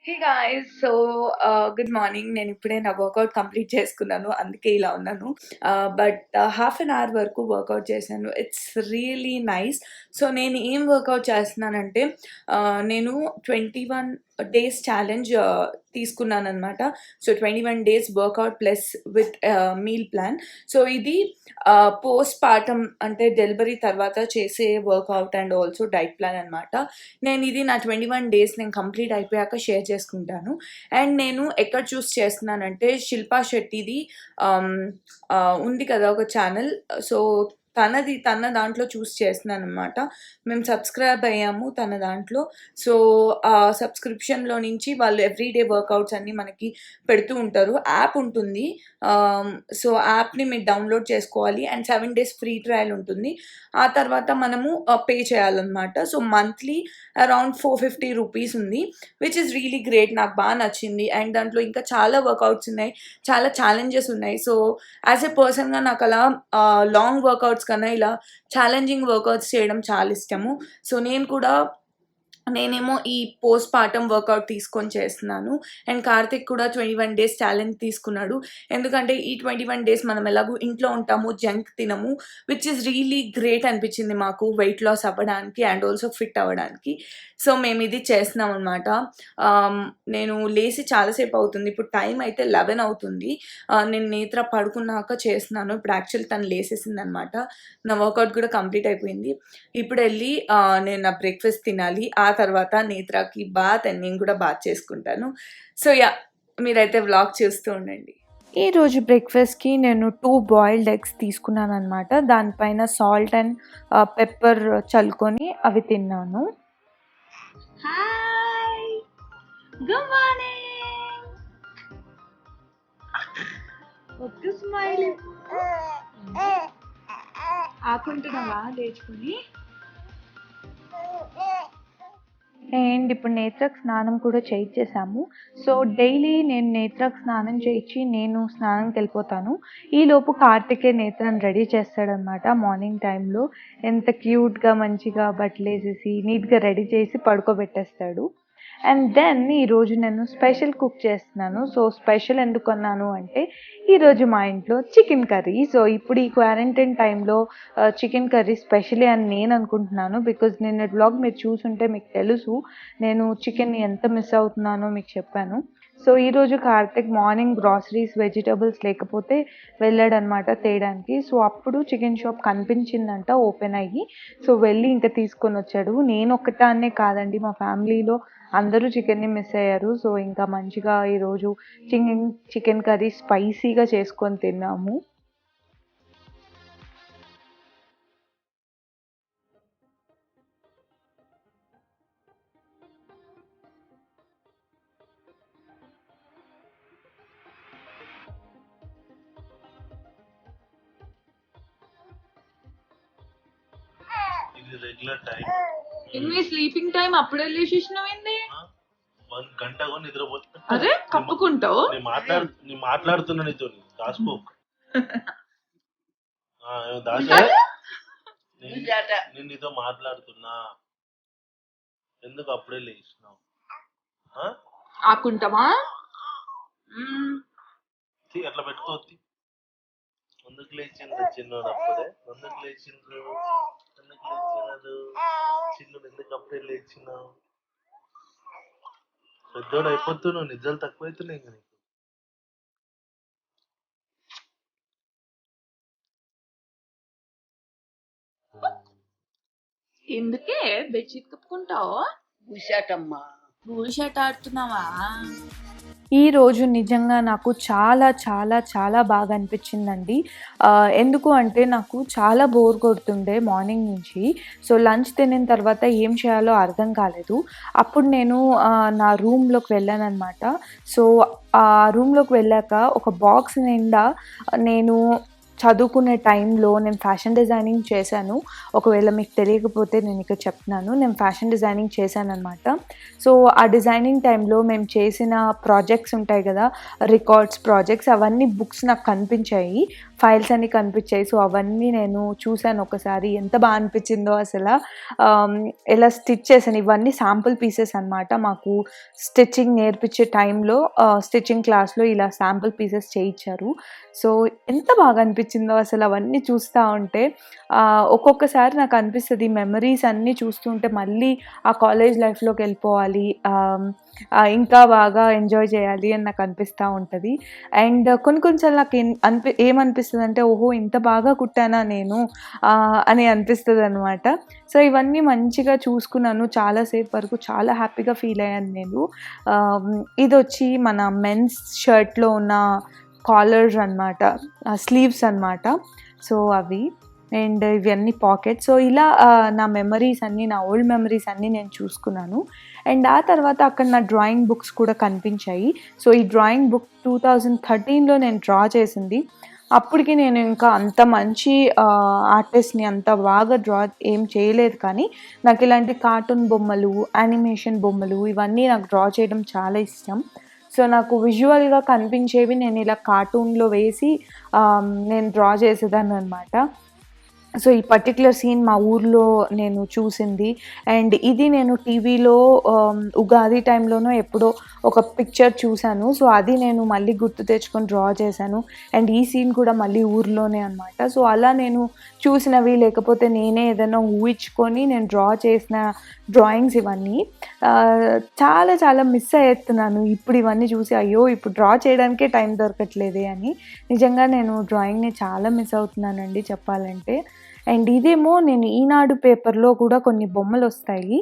Hey guys! Good morning. నేను ఇప్పుడే నా వర్కౌట్ కంప్లీట్ చేసుకున్నాను. అందుకే ఇలా ఉన్నాను. బట్ హాఫ్ అన్ అవర్ వరకు వర్కౌట్ చేశాను. It's really nice. సో, నేను ఏం వర్కౌట్ చేస్తున్నానంటే నేను 21 డేస్ ఛాలెంజ్ తీసుకున్నాననమాట. So, 21 days workout plus with meal plan. So, ఇది పోస్ట్ పార్టమ్ అంటే డెలివరీ తర్వాత చేసే workout and also diet plan అనమాట. నేను ఇది నా 21 డేస్ నేను కంప్లీట్ అయిపోయాక షేర్ చేసుకుంటాను. అండ్ నేను ఎక్కడ చూస్ చేస్తున్నానంటే శిల్పా శెట్టిది ఉంది కదా ఒక ఛానల్. సో, తన దాంట్లో చూస్ చేస్తున్నాననమాట. మేము సబ్స్క్రైబ్ అయ్యాము తన దాంట్లో. సో, ఆ సబ్స్క్రిప్షన్‌లో నుంచి వాళ్ళు ఎవ్రీడే వర్కౌట్స్ అన్నీ మనకి పెడుతూ ఉంటారు. యాప్ ఉంటుంది. సో, యాప్‌ని మీరు డౌన్లోడ్ చేసుకోవాలి అండ్ 7 డేస్ ఫ్రీ ట్రయల్ ఉంటుంది. ఆ తర్వాత మనము పే చేయాలనమాట. సో, మంత్లీ అరౌండ్ 450 రూపీస్ ఉంది. Which is really great. నాకు నచ్చింది. అండ్ దాంట్లో ఇంకా చాలా వర్కౌట్స్ ఉన్నాయి. చాలా ఛాలెంజెస్ ఉన్నాయి. సో, యాజ్ ఎ పర్సన్‌గా నాకు అలా లాంగ్ వర్కౌట్స్ కన్నా ఇలా ఛాలెంజింగ్ వర్కౌట్స్ చేయడం చాలా ఇష్టము. సో, నేనేమో ఈ పోస్ట్ పార్టమ్ వర్కౌట్ తీసుకొని చేస్తున్నాను. అండ్ కార్తిక్ కూడా 21 డేస్ ఛాలెంజ్ తీసుకున్నాడు. ఎందుకంటే ఈ 21 డేస్ మనం ఎలాగో ఇంట్లో ఉంటాము, జంక్ తినము. విచ్ ఈస్ రియల్లీ గ్రేట్ అనిపించింది మాకు వెయిట్ లాస్ అవ్వడానికి అండ్ ఆల్సో ఫిట్ అవ్వడానికి. సో, మేము ఇది చేస్తున్నాం అనమాట. నేను లేసి చాలాసేపు అవుతుంది. ఇప్పుడు టైం అయితే 11 అవుతుంది. నేను నేత్ర పడుకున్నాక చేస్తున్నాను. ఇప్పుడు యాక్చువల్లీ తను లేసేసిందనమాట. నా వర్కౌట్ కూడా కంప్లీట్ అయిపోయింది. ఇప్పుడెళ్ళి నేను నా బ్రేక్‌ఫాస్ట్ తినాలి. ఆ తర్వాత నేత్రకి బాత్ అండ్ నేను కూడా బాత్ చేసుకుంటాను. సో, మీరైతే వ్లాగ్ చూస్తూ ఉండండి. ఈరోజు బ్రేక్‌ఫాస్ట్‌కి నేను 2 బాయిల్డ్ ఎగ్స్ తీసుకున్నాననమాట. దానిపైన సాల్ట్ అండ్ పెప్పర్ చల్లుకొని అవి తిన్నాను. హాయ్! Good morning! ఒక్క స్మైల్ ఆకుంటున్నావా లేచుకొని? అండ్ ఇప్పుడు నేత్రకు స్నానం కూడా చేయించేసాము. సో, డైలీ నేను నేత్రకు స్నానం చేయించి నేను స్నానంకి వెళ్ళిపోతాను. ఈలోపు కార్తికే నేత్రను రెడీ చేస్తాడనమాట. మార్నింగ్ టైంలో ఎంత క్యూట్గా మంచిగా బట్టలు వేసేసి నీట్గా రెడీ చేసి పడుకోబెట్టేస్తాడు. అండ్ దెన్ ఈరోజు నేను స్పెషల్ కుక్ చేస్తున్నాను. సో, స్పెషల్ ఎందుకు అన్నాను అంటే ఈరోజు మా ఇంట్లో చికెన్ కర్రీ. సో, ఇప్పుడు ఈ క్వారంటైన్ టైంలో చికెన్ కర్రీ స్పెషలే అని నేను అనుకుంటున్నాను. బికాజ్ నిన్నటి వ్లాగ్ మీరు చూసుంటే మీకు తెలుసు నేను చికెన్ని ఎంత మిస్ అవుతున్నానో మీకు చెప్పాను. సో, ఈరోజు కార్తిక్ మార్నింగ్ గ్రాసరీస్ వెజిటబుల్స్ లేకపోతే వెళ్ళాడనమాట తేయడానికి. సో, అప్పుడు చికెన్ షాప్ కనిపించిందంట ఓపెన్ అయ్యి. సో, వెళ్ళి ఇంకా తీసుకొని వచ్చాడు. నేను ఒక్కదాన్నే కాదండి, మా ఫ్యామిలీలో అందరూ చికెన్ని మిస్ అయ్యారు. సో, ఇంకా మంచిగా ఈరోజు చికెన్ కర్రీ స్పైసీగా చేసుకొని తిన్నాము. ఇది రెగ్యులర్ టైం. ఇన్వి స్లీపింగ్ టైం అప్పుడే లేచేసినావేంది? 1 గంట కూడా నిద్రపోతున్నా. అదే కప్పుకుంటావు. నేను మాట్లాడుతున్నా నీతో, దాచుకోకు. దాచే నేను నీతో మాట్లాడుతున్నా. ఎందుకు అప్పుడే లేచినావు? ఆకుంటావా? అట్లా పెట్టుకోవద్ది. ఎందుకు లేచిండ్రు చిన్నోడు అప్పుడే? ఎందుకు లేచినాడు చిన్నుడు? ఎందుకు అప్పుడే లేచినావు? పెద్దోడు అయిపోతున్నావు, నిద్రలు తక్కువైతున్నాయి ఇంకా నీకు. ఎందుకే బెడ్షీట్ కప్పుకుంటావు? బూషట్ ఆడుతున్నావా? ఈరోజు నిజంగా నాకు చాలా చాలా చాలా బాగా అనిపించిందండి. ఎందుకు అంటే నాకు చాలా బోర్ కొడుతుండే మార్నింగ్ నుంచి. సో, లంచ్ తినిన తర్వాత ఏం చేయాలో అర్థం కాలేదు. అప్పుడు నేను నా రూమ్లోకి వెళ్ళానన్నమాట. సో, ఆ రూమ్లోకి వెళ్ళాక ఒక బాక్స్ నిండా నేను చదువుకునే టైంలో నేను ఫ్యాషన్ డిజైనింగ్ చేశాను. ఒకవేళ మీకు తెలియకపోతే నేను ఇక్కడ చెప్తున్నాను. నేను ఫ్యాషన్ డిజైనింగ్ చేశాననమాట. సో, ఆ డిజైనింగ్ టైంలో మేము చేసిన ప్రాజెక్ట్స్ ఉంటాయి కదా, రికార్డ్స్ ప్రాజెక్ట్స్, అవన్నీ బుక్స్ నాకు కనిపించాయి. ఫైల్స్ అన్నీ కనిపించాయి. సో, అవన్నీ నేను చూసాను ఒకసారి. ఎంత బా అనిపించిందో అసల. ఎలా స్టిచ్ చేశాను. ఇవన్నీ శాంపుల్ పీసెస్ అనమాట. మాకు స్టిచ్చింగ్ నేర్పించే టైంలో స్టిచ్చింగ్ క్లాస్‌లో ఇలా శాంపుల్ పీసెస్ చేయించారు. సో, ఎంత బాగా అనిపించిందో అసలు అవన్నీ చూస్తా ఉంటే. ఒక్కొక్కసారి నాకు అనిపిస్తది మెమరీస్ అన్నీ చూస్తుంటే మళ్ళీ ఆ కాలేజ్ లైఫ్‌లోకెళ్ళిపోవాలి. ఇంకా బాగా ఎంజాయ్ చేయాలి అని నాకు అనిపిస్తా ఉంటది. అండ్ కొన్ని కొన్ని సార్లు నాకు ఏమనిపిస్తదంటే ఓహో! ఇంత బాగా కుట్టానా నేను అని అనిపిస్తదనమాట. సో, ఇవన్నీ మంచిగా చూసుకున్నాను. చాలా సేపు వరకు చాలా హ్యాపీగా ఫీల్ అయ్యాను నేను. ఆహ్, ఇదొచ్చి మన మెన్స్ షర్ట్‌లో ఉన్న కాలర్స్ అనమాట. స్లీవ్స్ అనమాట. సో, అవి. అండ్ ఇవన్నీ పాకెట్స్. సో, ఇలా నా మెమరీస్ అన్నీ, నా ఓల్డ్ మెమరీస్ అన్నీ నేను చూసుకున్నాను. అండ్ ఆ తర్వాత అక్కడ నా డ్రాయింగ్ బుక్స్ కూడా కనిపించాయి. సో, ఈ డ్రాయింగ్ బుక్ 2013లో నేను డ్రా చేసింది. అప్పటికి నేను ఇంకా అంత మంచి ఆర్టిస్ట్‌ని అంత బాగా డ్రా ఏం చేయలేదు కానీ, నాకు ఇలాంటి కార్టూన్ బొమ్మలు, యానిమేషన్ బొమ్మలు ఇవన్నీ నాకు డ్రా చేయడం చాలా ఇష్టం. సో, నాకు విజువల్‌గా కనిపించేవి నేను ఇలా కార్టూన్‌లో వేసి నేను డ్రా చేసేదాన్ననమాట. సో, ఈ పర్టిక్యులర్ సీన్ మా ఊర్లో నేను చూసింది. అండ్ ఇది నేను టీవీలో ఉగాది టైంలోనో ఎప్పుడో ఒక పిక్చర్ చూసాను. సో, అది నేను మళ్ళీ గుర్తు తెచ్చుకొని డ్రా చేశాను. అండ్ ఈ సీన్ కూడా మళ్ళీ ఊర్లోనే అనమాట. సో, అలా నేను చూసినవి లేకపోతే నేనే ఏదైనా ఊహించుకొని నేను డ్రా చేసిన డ్రాయింగ్స్ ఇవన్నీ. చాలా చాలా మిస్ అయ్యేస్తున్నాను. ఇప్పుడు ఇవన్నీ చూసి అయ్యో! ఇప్పుడు డ్రా చేయడానికే టైం దొరకట్లేదే అని. నిజంగా నేను డ్రాయింగ్‌ని చాలా మిస్ అవుతున్నానండి చెప్పాలంటే. అండ్ ఇదేమో నేను ఈనాడు పేపర్‌లో కూడా కొన్ని బొమ్మలొస్తాయి.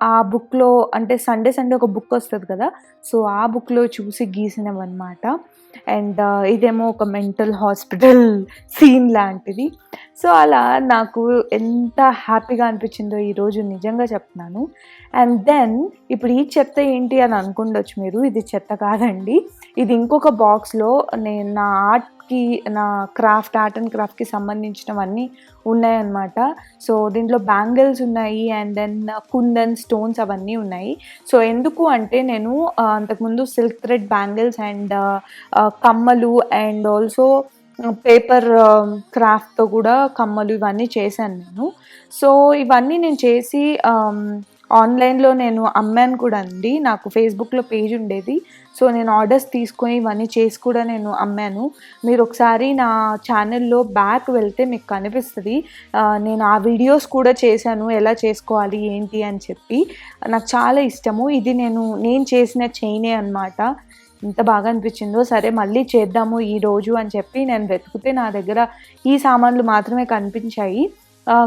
ఆ బుక్‌లో అంటే సండే సండే ఒక బుక్ వస్తది కదా! సో, ఆ బుక్‌లో చూసి గీసినవన్నమాట. అండ్ ఇదేమో ఒక మెంటల్ హాస్పిటల్ సీన్ లాంటిది. సో, అలా నాకు ఎంత హ్యాపీగా అనిపించిందో ఈరోజు నిజంగా చెప్తున్నాను. అండ్ దెన్ ఇప్పుడు ఈ చెత్త ఏంటి అని అనుకుండొచ్చు మీరు. ఇది చెత్త కాదండి. ఇది ఇంకొక బాక్స్‌లో నేను నా నా ఆర్ట్ అండ్ క్రాఫ్ట్‌కి సంబంధించినవన్నీ ఉన్నాయన్నమాట. సో, దీంట్లో బ్యాంగిల్స్ ఉన్నాయి. అండ్ దెన్ కుందన్, స్టోన్స్ అవన్నీ ఉన్నాయి. సో, ఎందుకు అంటే నేను అంతకుముందు సిల్క్ థ్రెడ్ బ్యాంగిల్స్ అండ్ కమ్మలు అండ్ ఆల్సో పేపర్ క్రాఫ్ట్‌తో కూడా కమ్మలు ఇవన్నీ చేశాను నేను. సో, ఇవన్నీ నేను చేసి ఆన్‌లైన్‌లో నేను అమ్మాను కూడా అండి. నాకు ఫేస్‌బుక్‌లో పేజ్ ఉండేది. సో, నేను ఆర్డర్స్ తీసుకొని ఇవన్నీ చేసి కూడా నేను అమ్మాను. మీరొకసారి నా ఛానెల్‌లో బ్యాక్ వెళ్తే మీకు కనిపిస్తది. నేను ఆ వీడియోస్ కూడా చేశాను. ఎలా చేసుకోవాలి ఏంటి అని చెప్పి. నాకు చాలా ఇష్టము. ఇది నేను చేసిన చైనే అనమాట. ఎంత బాగా అనిపించిందో, సరే మళ్ళీ చేద్దాము ఈరోజు అని చెప్పి నేను వెతికితే నా దగ్గర ఈ సామాన్లు మాత్రమే కనిపించాయి.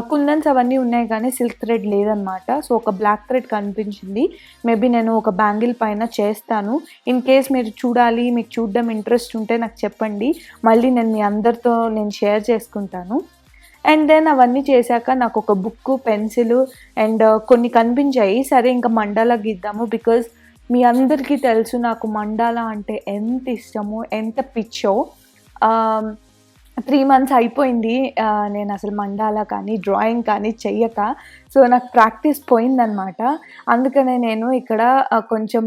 కుందన్స్ అవన్నీ ఉన్నాయి కానీ సిల్క్ థ్రెడ్ లేదనమాట. సో, ఒక బ్లాక్ థ్రెడ్ కనిపించింది. మేబీ నేను ఒక బ్యాంగిల్ పైన చేస్తాను. ఇన్ కేస్ మీరు చూడాలి, మీకు చూడడం ఇంట్రెస్ట్ ఉంటే నాకు చెప్పండి. మళ్ళీ నేను మీ అందరితో షేర్ చేసుకుంటాను. అండ్ దెన్ అవన్నీ చేశాక నాకొక బుక్కు, పెన్సిలు అండ్ కొన్ని కనిపించాయి. సరే ఇంక మండాలా గీద్దాము. బికాజ్ మీ అందరికీ తెలుసు నాకు మండాలా అంటే ఎంత ఇష్టమో, ఎంత పిచ్చో. 3 మంత్స్ అయిపోయింది. నేనసలు మండాలా కానీ, డ్రాయింగ్ కానీ చెయ్యక. సో, నాకు ప్రాక్టీస్ పోయిందనమాట. అందుకనే నేను ఇక్కడ కొంచెం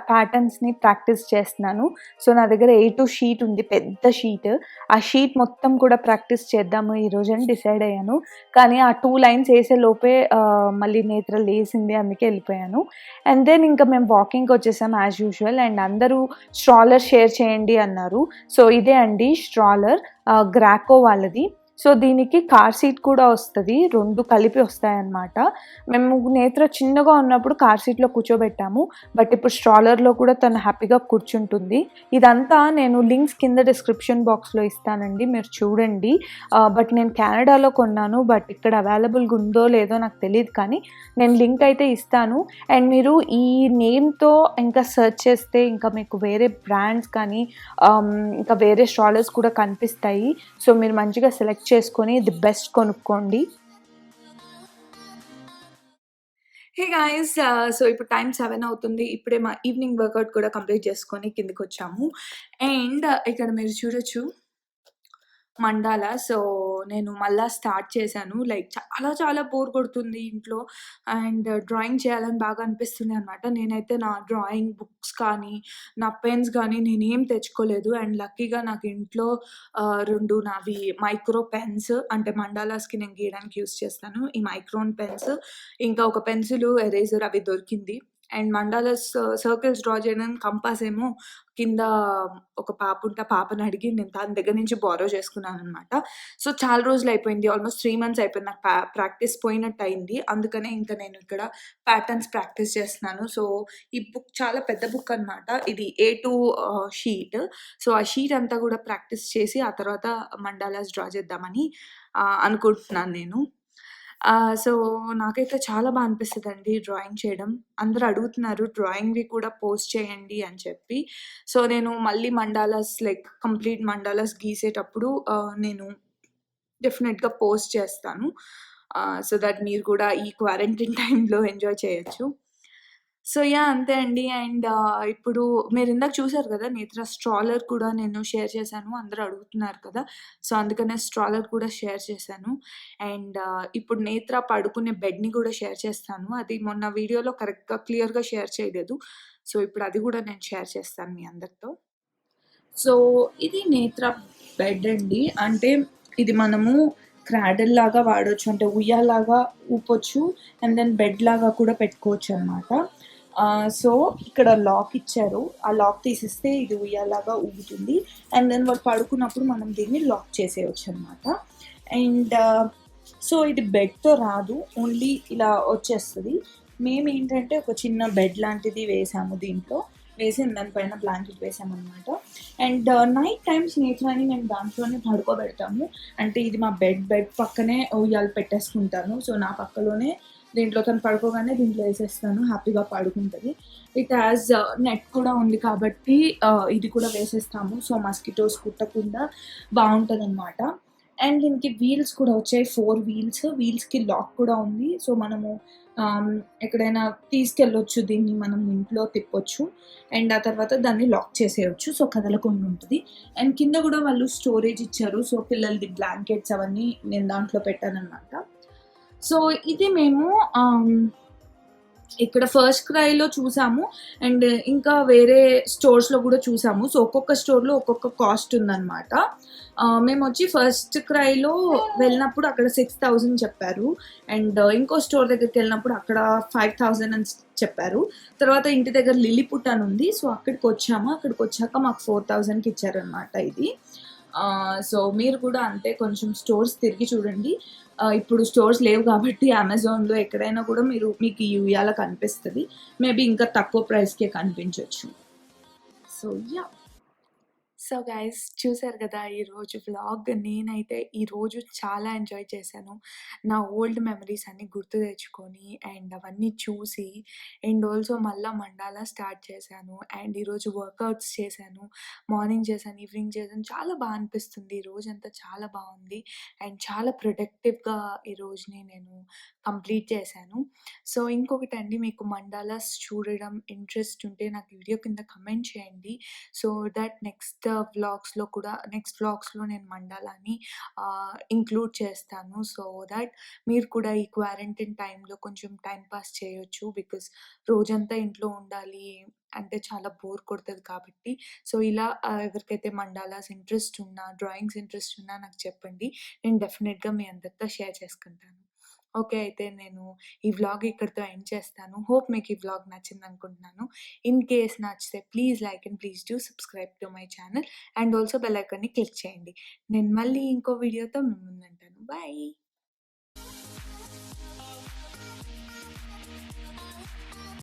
ప్యాటర్న్స్‌ని ప్రాక్టీస్ చేస్తున్నాను. సో, నా దగ్గర A2 షీట్ ఉంది. పెద్ద షీట్. ఆ షీట్ మొత్తం కూడా ప్రాక్టీస్ చేద్దాము ఈరోజు అని డిసైడ్ అయ్యాను. కానీ ఆ 2 లైన్స్ ఏసే లోపే మళ్ళీ నేత్ర లేసింది. అందుకే వెళ్ళిపోయాను. అండ్ దెన్ ఇంకా మేము వాకింగ్‌కి వచ్చేసాం యాజ్ యూజువల్. అండ్ అందరూ స్ట్రాలర్ షేర్ చేయండి అన్నారు. సో, ఇదే అండి స్ట్రాలర్. గ్రాకో వాళ్ళది. సో, దీనికి కార్ సీట్ కూడా వస్తది. 2 కలిపి వస్తాయన్నమాట. మేము నేత్ర చిన్నగా ఉన్నప్పుడు కార్ సీట్‌లో కూర్చోబెట్టాము. బట్ ఇప్పుడు స్ట్రాలర్‌లో కూడా తను హ్యాపీగా కూర్చుంటుంది. ఇదంతా నేను లింక్స్ కింద డిస్క్రిప్షన్ బాక్స్‌లో ఇస్తానండి. మీరు చూడండి. బట్ నేను కెనడాలో కొన్నాను. బట్ ఇక్కడ అవైలబుల్‌గా ఉందో లేదో నాకు తెలీదు కానీ నేను లింక్ అయితే ఇస్తాను. అండ్ మీరు ఈ నేమ్‌తో ఇంకా సెర్చ్ చేస్తే ఇంకా మీకు వేరే బ్రాండ్స్ కానీ ఇంకా వేరే స్ట్రాలర్స్ కూడా కనిపిస్తాయి. సో, మీరు మంచిగా సెలెక్ట్ చేసుకొని ది బెస్ట్ కొనుక్కోండి. Hey guys! సో, ఇప్పుడు టైమ్ 7 అవుతుంది. ఇప్పుడే మా ఈవినింగ్ వర్కౌట్ కూడా కంప్లీట్ చేసుకొని కిందకొచ్చాము. అండ్ ఇక్కడ మీరు చూడొచ్చు మండాల. సో, నేను మళ్ళా స్టార్ట్ చేశాను. లైక్ చాలా బోర్ కొడుతుంది ఇంట్లో. అండ్ డ్రాయింగ్ చేయాలని బాగా అనిపిస్తుంది అనమాట. నేనైతే నా డ్రాయింగ్ బుక్స్ కానీ, నా పెన్స్ గానీ నేనేం తెచ్చుకోలేదు. అండ్ లక్కీగా నాకు ఇంట్లో 2 నావి మైక్రో పెన్స్ అంటే మండాలాస్‌కి నేను గీయడానికి యూజ్ చేస్తాను. ఈ మైక్రోన్ పెన్స్, ఇంకా ఒక పెన్సిలు, ఎరేజర్ అవి దొరికింది. అండ్ మండాలాస్ సర్కిల్స్ డ్రా చేయడానికి కంపాస్ ఏమో కింద ఒక పాపుంటే ఆ పాపని అడిగి నేను తన దగ్గర నుంచి బారో చేసుకున్నాననమాట. సో, చాలా రోజులయిపోయింది. ఆల్‌మోస్ట్ 3 మంత్స్ అయిపోయింది. నాకు ప్రాక్టీస్ పోయినట్టయింది. అందుకనే ఇంక నేను ఇక్కడ ప్యాటర్న్స్ ప్రాక్టీస్ చేస్తున్నాను. సో, ఈ బుక్ చాలా పెద్ద బుక్ అనమాట. ఇది A2 షీట్. సో, ఆ షీట్ అంతా గూడా ప్రాక్టీస్ చేసి ఆ తర్వాత మండాలాస్ డ్రా చేద్దామని అనుకుంటున్నాను నేను. సో, నాకైతే చాలా అనిపిస్తదండి డ్రాయింగ్ చేయడం. అందరూ అడుగుతున్నారు డ్రాయింగ్‌వి కూడా పోస్ట్ చేయండి అని చెప్పి. సో, నేను మళ్ళీ మండాలాస్ లైక్ కంప్లీట్ మండాలాస్ గీసేటప్పుడు నేను డెఫినెట్‌గా పోస్ట్ చేస్తాను. సో దట్ మీరు కూడా ఈ క్వారంటైన్ టైమ్‌లో ఎంజాయ్ చేయొచ్చు. So, yeah! అంతే అండి. అండ్ ఇప్పుడు మీరిందాక చూసారు కదా! నేత్ర స్ట్రాలర్ కూడా నేను షేర్ చేశాను. అందరూ అడుగుతున్నారు కదా! సో, అందుకనే స్ట్రాలర్ కూడా షేర్ చేశాను. అండ్ ఇప్పుడు నేత్ర పడుకునే బెడ్‌ని కూడా షేర్ చేస్తాను. అది మొన్న వీడియోలో కరెక్ట్‌గా క్లియర్‌గా షేర్ చేయలేదు. సో, ఇప్పుడు అది కూడా నేను షేర్ చేస్తాను మీ అందరితో. సో, ఇది నేత్ర బెడ్ అండి. అంటే ఇది మనము క్రాడిల్ లాగా వాడొచ్చు. అంటే ఉయ్యాలలాగా ఊపొచ్చు. అండ్ దెన్ బెడ్ లాగా కూడా పెట్టుకోవచ్చనమాట. సో, ఇక్కడ లాక్ ఇచ్చారు. ఆ లాక్ తీసేస్తే ఇది ఉయ్యాలలాగా ఊగుతుంది. అండ్ దెన్ వాడు పడుకున్నప్పుడు మనం దీన్ని లాక్ చేసేయొచ్చనమాట. అండ్ సో, ఇది బెడ్‌తో రాదు. ఓన్లీ ఇలా వచ్చేస్తది. మేమేంటంటే ఒక చిన్న బెడ్ లాంటిది వేసాము దీంట్లో. వేసి దానిపైన blanket వేసామనమాట. And night times Netrani మేము దాంట్లోనే పడుకోబెడతాము. అంటే ఇది మా బెడ్ పక్కనే ఉయ్యాల పెట్టేసుకుంటాను. సో, నా పక్కలోనే దీంట్లో తను పడుకోగానే దీంట్లో వేసేస్తాను. హ్యాపీగా పడుకుంటది. ఇట్ హాస్ నెట్ కూడా ఉంది కాబట్టి ఇది కూడా వేసేస్తాము. సో, మస్కిటోస్ కుట్టకుండా బావుంటదనమాట. అండ్ దీనికి వీల్స్ కూడా వచ్చాయి. 4 వీల్స్. వీల్స్‌కి లాక్ కూడా ఉంది. సో, మనము ఎక్కడైనా తీసుకెళ్ళొచ్చు దీన్ని మనం ఇంట్లో తిప్పొచ్చు. అండ్ ఆ తర్వాత దాన్ని లాక్ చేసేయొచ్చు. సో, కదలకుండా ఉంటది. అండ్ కింద గూడా వాళ్ళు స్టోరేజ్ ఇచ్చారు. సో, పిల్లలది బ్లాంకెట్స్ అవన్నీ నేను దాంట్లో పెట్టాననమాట. సో, ఇది మేము ఇక్కడ ఫస్ట్ క్రైలో చూసాము. అండ్ ఇంకా వేరే స్టోర్స్‌లో గూడా చూసాము. సో, ఒక్కొక్క స్టోర్‌లో ఒక్కొక్క కాస్ట్ ఉందనమాట. మేమొచ్చి ఫస్ట్ క్రైలో వెళ్ళినప్పుడు అక్కడ 6,000 చెప్పారు. అండ్ ఇంకో స్టోర్ దగ్గరికెళ్ళినప్పుడు అక్కడ 5,000 అని చెప్పారు. తర్వాత ఇంటి దగ్గర లిలీపుట్ అని ఉంది. సో, అక్కడికొచ్చాము. అక్కడికొచ్చాక మాకు 4,000కి ఇచ్చారనమాట ఇది. సో, మీరు కూడా అంతే కొంచెం స్టోర్స్ తిరిగి చూడండి. ఇప్పుడు స్టోర్స్ లేవు కాబట్టి అమెజాన్‌లో ఎక్కడైనా కూడా మీకు ఈ ఉయ్యాల కనిపిస్తది. మేబీ ఇంకా తక్కువ ప్రైస్‌కే కనిపించొచ్చు. So, yeah! సో గైస్ చూసారు కదా ఈరోజు వ్లాగ్. నేనైతే ఈరోజు చాలా ఎంజాయ్ చేశాను. నా ఓల్డ్ మెమరీస్ అన్నీ గుర్తు తెచ్చుకొని అండ్ అవన్నీ చూసి అండ్ ఆల్సో మళ్ళా మండాలా స్టార్ట్ చేశాను. అండ్ ఈరోజు వర్కౌట్స్ చేశాను. మార్నింగ్ చేశాను, ఈవినింగ్ చేశాను. చాలా అనిపిస్తుంది. ఈ రోజంతా చాలా బాగుంది. అండ్ చాలా ప్రొడక్టివ్‌గా ఈ రోజుని నేను కంప్లీట్ చేశాను. సో, ఇంకొకటండి మీకు మండాలాస్ చూడడం ఇంట్రెస్ట్ ఉంటే నాకు వీడియో కింద కమెంట్ చేయండి. సో దట్ నెక్స్ట్ వ్లాగ్స్‌లో నేను మండాలాని ఇంక్లూడ్ చేస్తాను. సో దట్ మీరు కూడా ఈ క్వారంటైన్ టైమ్‌లో కొంచెం టైమ్ పాస్ చేయొచ్చు. బికాజ్ రోజంతా ఇంట్లో ఉండాలి అంటే చాలా బోర్ కొడతది కాబట్టి. సో, ఇలా ఎవరికైతే మండాలాస్ ఇంట్రెస్ట్ ఉన్నా, డ్రాయింగ్స్ ఇంట్రెస్ట్ ఉన్నా నాకు చెప్పండి. నేను డెఫినిట్‌గా మీ అందరితో షేర్ చేసుకుంటాను. ఓకే. అయితే నేను ఈ వ్లాగ్ ఇక్కడితో ఎండ్ చేస్తాను. హోప్ మీకు ఈ వ్లాగ్ నచ్చిందనుకుంటున్నాను. ఇన్ కేస్ నచ్చితే please like and please do subscribe to my channel and also bell ఐకాన్‌ని క్లిక్ చేయండి. నేను మళ్ళీ ఇంకో వీడియోతో మీ ముందుంటాను. బై.